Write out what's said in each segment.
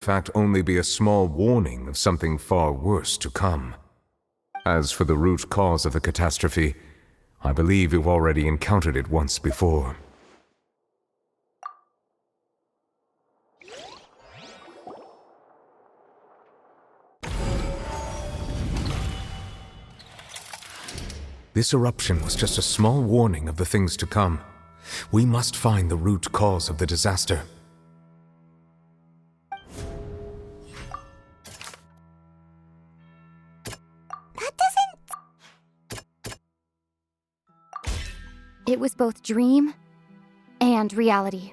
in fact only be a small warning of something far worse to come. As for the root cause of the catastrophe, I believe you've already encountered it once before. This eruption was just a small warning of the things to come. We must find the root cause of the disaster. That doesn't... It was both dream and reality.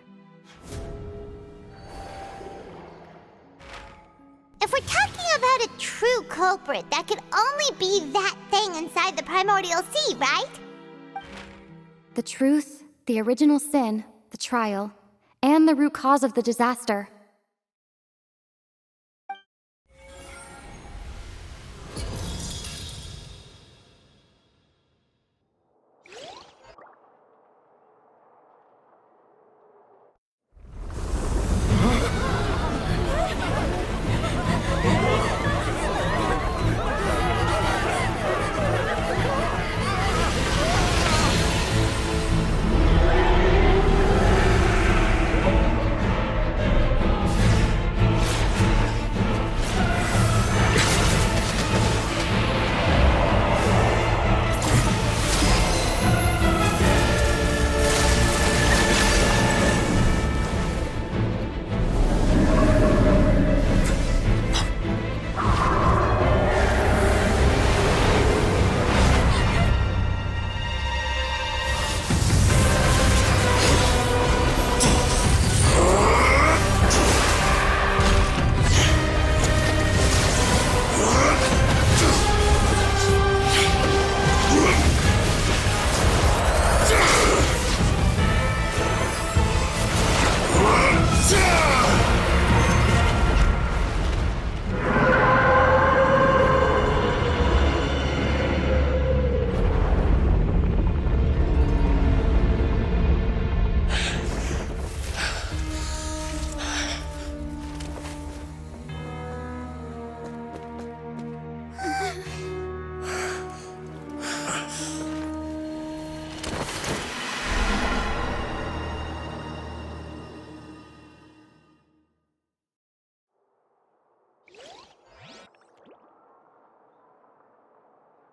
If we're talking about a true culprit, that could only be that thing inside the primordial sea, right? The truth, the original sin, the trial, and the root cause of the disaster.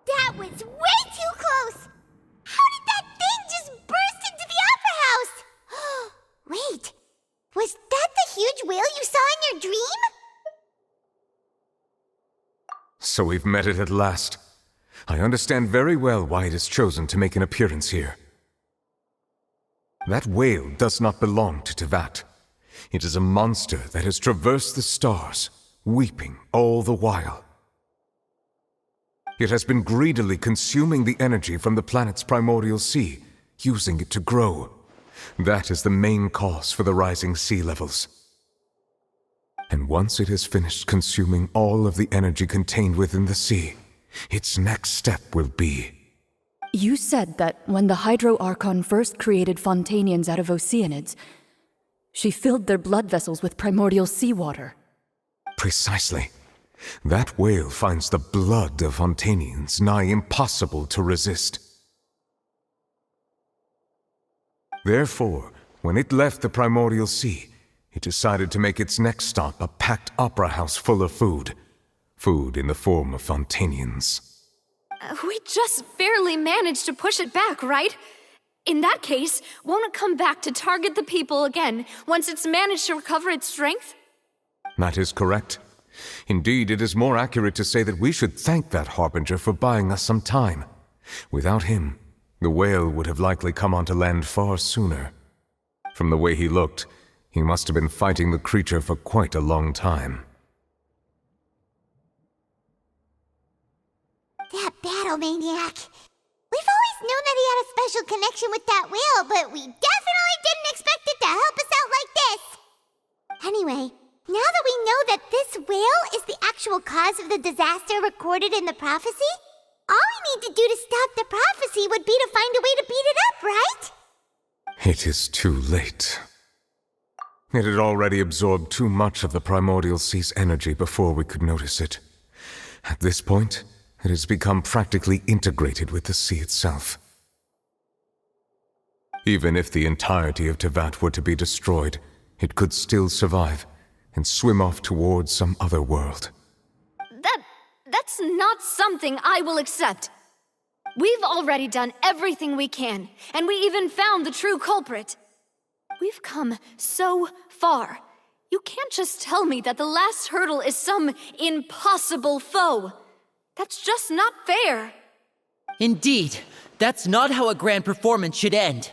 That was way too close! How did that thing just burst into the Opera House? Wait, was that the huge whale you saw in your dream? So we've met it at last. I understand very well why it has chosen to make an appearance here. That whale does not belong to Teyvat. It is a monster that has traversed the stars, weeping all the while. It has been greedily consuming the energy from the planet's primordial sea, using it to grow. That is the main cause for the rising sea levels. And once it has finished consuming all of the energy contained within the sea, its next step will be... You said that when the Hydro Archon first created Fontanians out of Oceanids, she filled their blood vessels with primordial seawater. Precisely. That whale finds the blood of Fontanians nigh impossible to resist. Therefore, when it left the primordial sea, it decided to make its next stop a packed opera house full of food. Food in the form of Fontanians. We just barely managed to push it back, right? In that case, won't it come back to target the people again once it's managed to recover its strength? That is correct. Indeed, it is more accurate to say that we should thank that Harbinger for buying us some time. Without him, the whale would have likely come onto land far sooner. From the way he looked, he must have been fighting the creature for quite a long time. That battle maniac. We've always known that he had a special connection with that whale, but we definitely didn't expect it to help us out like this. Anyway, now that we know that this whale is the actual cause of the disaster recorded in the prophecy, all we need to do to stop the prophecy would be to find a way to beat it up, right? It is too late. It had already absorbed too much of the primordial sea's energy before we could notice it. At this point, it has become practically integrated with the sea itself. Even if the entirety of Tevat were to be destroyed, it could still survive and swim off towards some other world. That's not something I will accept. We've already done everything we can, and we even found the true culprit. We've come so far. You can't just tell me that the last hurdle is some impossible foe. That's just not fair. Indeed, that's not how a grand performance should end.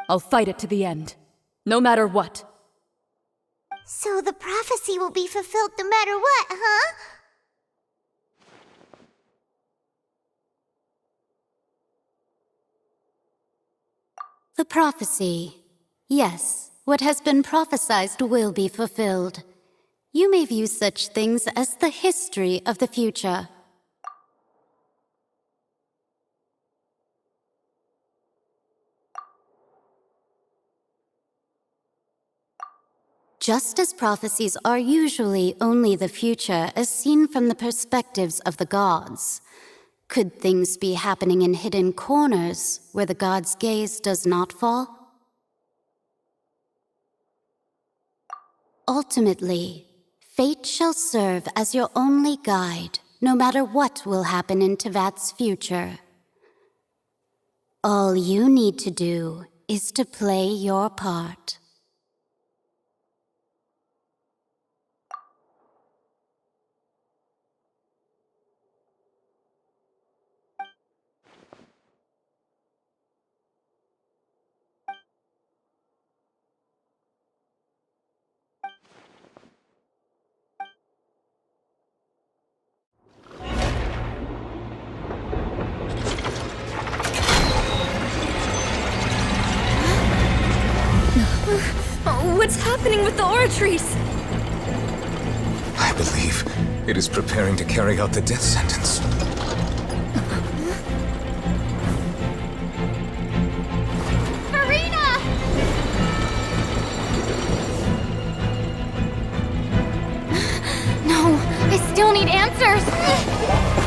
I'll fight it to the end, no matter what. So the prophecy will be fulfilled no matter what, huh? The prophecy. Yes, what has been prophesied will be fulfilled. You may view such things as the history of the future. Just as prophecies are usually only the future as seen from the perspectives of the gods, could things be happening in hidden corners where the gods' gaze does not fall? Ultimately, fate shall serve as your only guide, no matter what will happen in Tevat's future. All you need to do is to play your part. What's happening with the oratories? I believe it is preparing to carry out the death sentence. Marina! No, I still need answers.